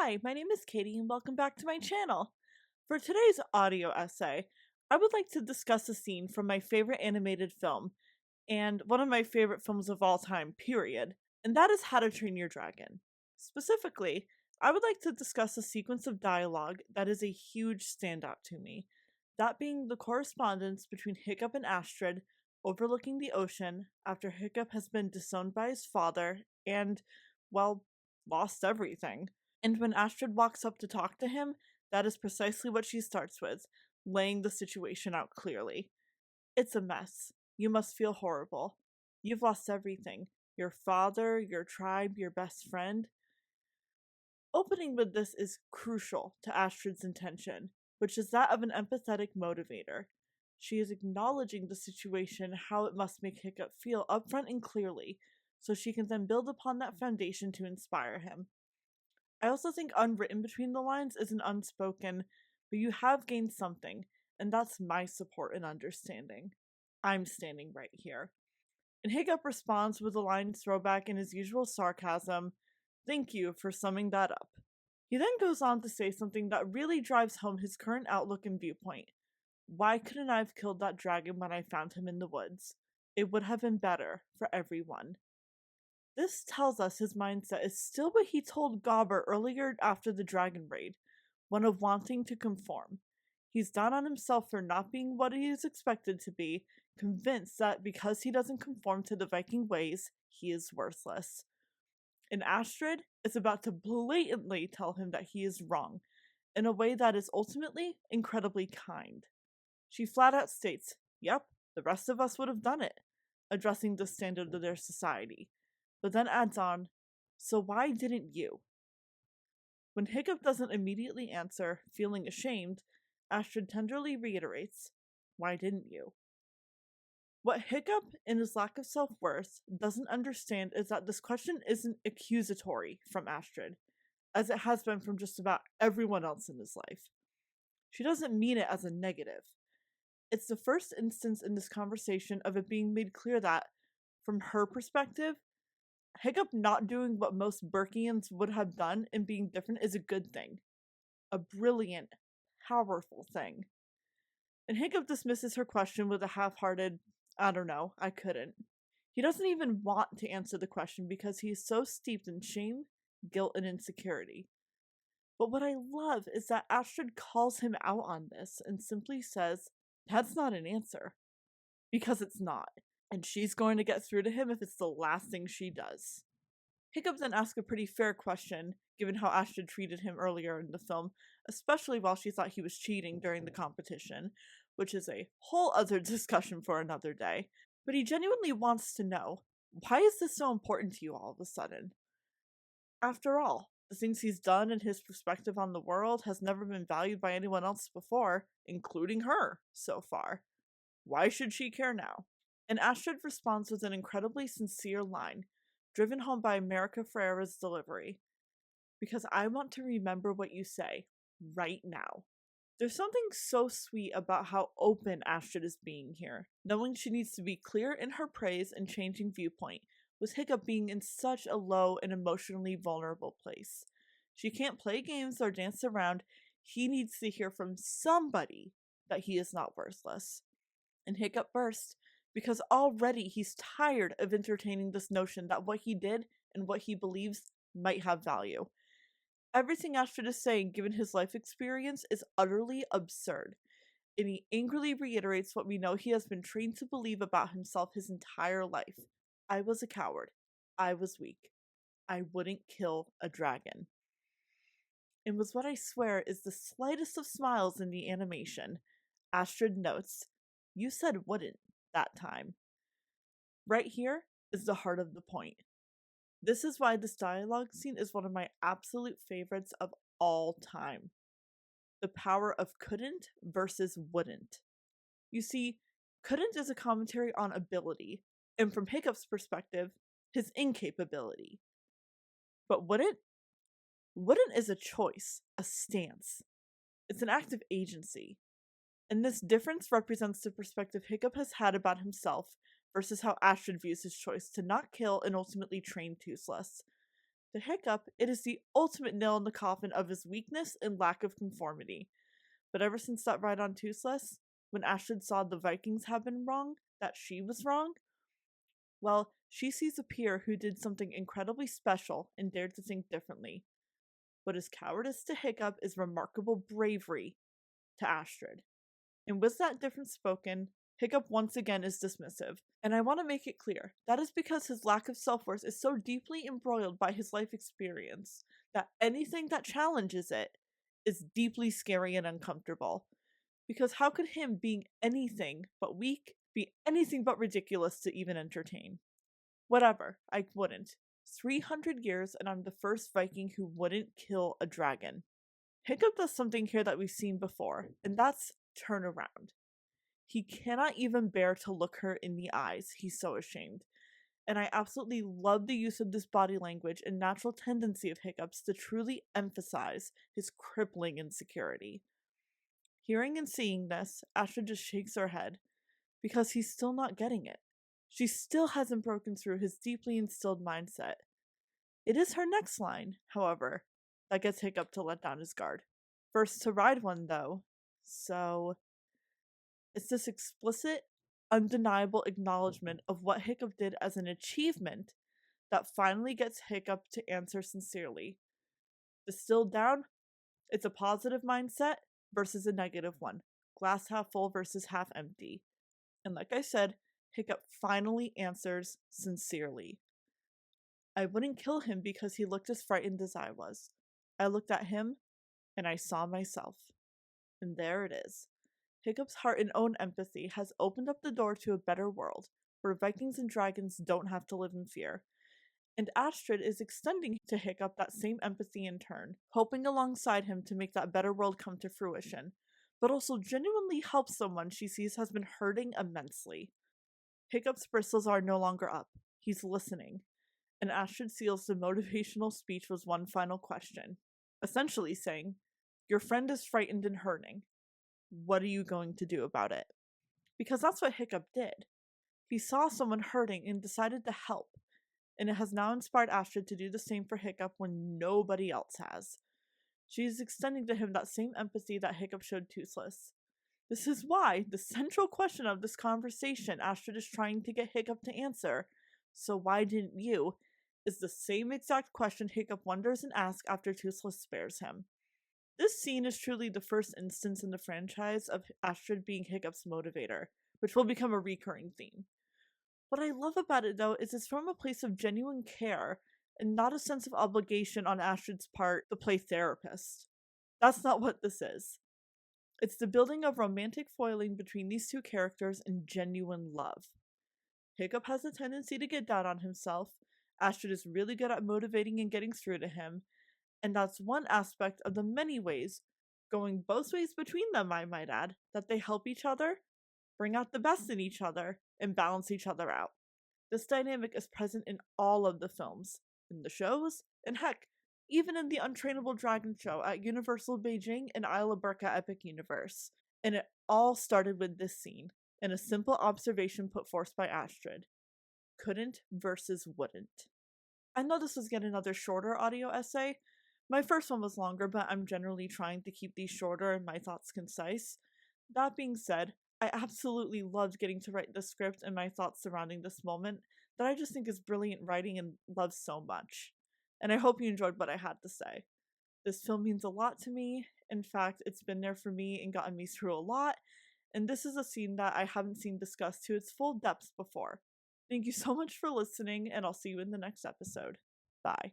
Hi, my name is Katie and welcome back to my channel. For today's audio essay, I would like to discuss a scene from my favorite animated film, and one of my favorite films of all time, period, and that is How to Train Your Dragon. Specifically, I would like to discuss a sequence of dialogue that is a huge standout to me, that being the correspondence between Hiccup and Astrid overlooking the ocean after Hiccup has been disowned by his father and, well, lost everything. And when Astrid walks up to talk to him, that is precisely what she starts with, laying the situation out clearly. It's a mess. You must feel horrible. You've lost everything. Your father, your tribe, your best friend. Opening with this is crucial to Astrid's intention, which is that of an empathetic motivator. She is acknowledging the situation, how it must make Hiccup feel upfront and clearly, so she can then build upon that foundation to inspire him. I also think unwritten between the lines is an unspoken, but you have gained something, and that's my support and understanding. I'm standing right here. And Hiccup responds with a line throwback in his usual sarcasm, "Thank you for summing that up." He then goes on to say something that really drives home his current outlook and viewpoint. Why couldn't I have killed that dragon when I found him in the woods? It would have been better for everyone. This tells us his mindset is still what he told Gobber earlier after the dragon raid, one of wanting to conform. He's down on himself for not being what he is expected to be, convinced that because he doesn't conform to the Viking ways, he is worthless. And Astrid is about to blatantly tell him that he is wrong, in a way that is ultimately incredibly kind. She flat out states, "Yep, the rest of us would have done it," addressing the standard of their society, but then adds on, "So why didn't you?" When Hiccup doesn't immediately answer, feeling ashamed, Astrid tenderly reiterates, "Why didn't you?" What Hiccup, in his lack of self-worth, doesn't understand is that this question isn't accusatory from Astrid, as it has been from just about everyone else in his life. She doesn't mean it as a negative. It's the first instance in this conversation of it being made clear that, from her perspective, Hiccup not doing what most Burkians would have done and being different is a good thing. A brilliant, powerful thing. And Hiccup dismisses her question with a half-hearted, "I don't know, I couldn't." He doesn't even want to answer the question because he is so steeped in shame, guilt, and insecurity. But what I love is that Astrid calls him out on this and simply says, "That's not an answer." Because it's not. And she's going to get through to him if it's the last thing she does. Hiccup then asks a pretty fair question, given how Astrid treated him earlier in the film, especially while she thought he was cheating during the competition, which is a whole other discussion for another day. But he genuinely wants to know, why is this so important to you all of a sudden? After all, the things he's done and his perspective on the world has never been valued by anyone else before, including her, so far. Why should she care now? And Astrid responds with an incredibly sincere line, driven home by America Ferrera's delivery. "Because I want to remember what you say, right now." There's something so sweet about how open Astrid is being here, knowing she needs to be clear in her praise and changing viewpoint, with Hiccup being in such a low and emotionally vulnerable place. She can't play games or dance around. He needs to hear from somebody that he is not worthless. And Hiccup burst, because already he's tired of entertaining this notion that what he did and what he believes might have value. Everything Astrid is saying, given his life experience, is utterly absurd, and he angrily reiterates what we know he has been trained to believe about himself his entire life. "I was a coward. I was weak. I wouldn't kill a dragon." And with what I swear is the slightest of smiles in the animation, Astrid notes, "You said wouldn't that time." Right here is the heart of the point. This is why this dialogue scene is one of my absolute favorites of all time. The power of couldn't versus wouldn't. You see, couldn't is a commentary on ability, and from Hiccup's perspective, his incapability. But wouldn't? Wouldn't is a choice, a stance. It's an act of agency. And this difference represents the perspective Hiccup has had about himself versus how Astrid views his choice to not kill and ultimately train Toothless. To Hiccup, it is the ultimate nail in the coffin of his weakness and lack of conformity. But ever since that ride on Toothless, when Astrid saw the Vikings have been wrong, that she was wrong, well, she sees a peer who did something incredibly special and dared to think differently. What is cowardice to Hiccup is remarkable bravery to Astrid. And with that difference spoken, Hiccup once again is dismissive, and I want to make it clear that is because his lack of self-worth is so deeply embroiled by his life experience that anything that challenges it is deeply scary and uncomfortable. Because how could him being anything but weak be anything but ridiculous to even entertain? Whatever, I wouldn't. 300 years and I'm the first Viking who wouldn't kill a dragon. Hiccup does something here that we've seen before, and that's turn around. He cannot even bear to look her in the eyes, he's so ashamed. And I absolutely love the use of this body language and natural tendency of Hiccup's to truly emphasize his crippling insecurity. Hearing and seeing this, Astrid just shakes her head, because he's still not getting it. She still hasn't broken through his deeply instilled mindset. It is her next line, however, that gets Hiccup to let down his guard. First to ride one, though, so it's this explicit, undeniable acknowledgement of what Hiccup did as an achievement that finally gets Hiccup to answer sincerely. Distilled down, it's a positive mindset versus a negative one. Glass half full versus half empty. And like I said, Hiccup finally answers sincerely. I wouldn't kill him because he looked as frightened as I was. I looked at him, and I saw myself. And there it is. Hiccup's heart and own empathy has opened up the door to a better world, where Vikings and dragons don't have to live in fear. And Astrid is extending to Hiccup that same empathy in turn, hoping alongside him to make that better world come to fruition, but also genuinely help someone she sees has been hurting immensely. Hiccup's bristles are no longer up. He's listening. And Astrid seals the motivational speech with one final question, essentially saying, "Your friend is frightened and hurting. What are you going to do about it?" Because that's what Hiccup did. He saw someone hurting and decided to help, and it has now inspired Astrid to do the same for Hiccup when nobody else has. She is extending to him that same empathy that Hiccup showed Toothless. This is why the central question of this conversation Astrid is trying to get Hiccup to answer, "So why didn't you?" is the same exact question Hiccup wonders and asks after Toothless spares him. This scene is truly the first instance in the franchise of Astrid being Hiccup's motivator, which will become a recurring theme. What I love about it, though, is it's from a place of genuine care and not a sense of obligation on Astrid's part to play therapist. That's not what this is. It's the building of romantic foiling between these two characters and genuine love. Hiccup has a tendency to get down on himself. Astrid is really good at motivating and getting through to him, and that's one aspect of the many ways, going both ways between them, I might add, that they help each other, bring out the best in each other, and balance each other out. This dynamic is present in all of the films, in the shows, and heck, even in the Untrainable Dragon show at Universal Beijing and Isla Burka Epic Universe. And it all started with this scene, and a simple observation put forth by Astrid. Couldn't versus wouldn't. I know this was yet another shorter audio essay. My first one was longer, but I'm generally trying to keep these shorter and my thoughts concise. That being said, I absolutely loved getting to write the script and my thoughts surrounding this moment that I just think is brilliant writing and love so much. And I hope you enjoyed what I had to say. This film means a lot to me. In fact, it's been there for me and gotten me through a lot. And this is a scene that I haven't seen discussed to its full depths before. Thank you so much for listening, and I'll see you in the next episode. Bye.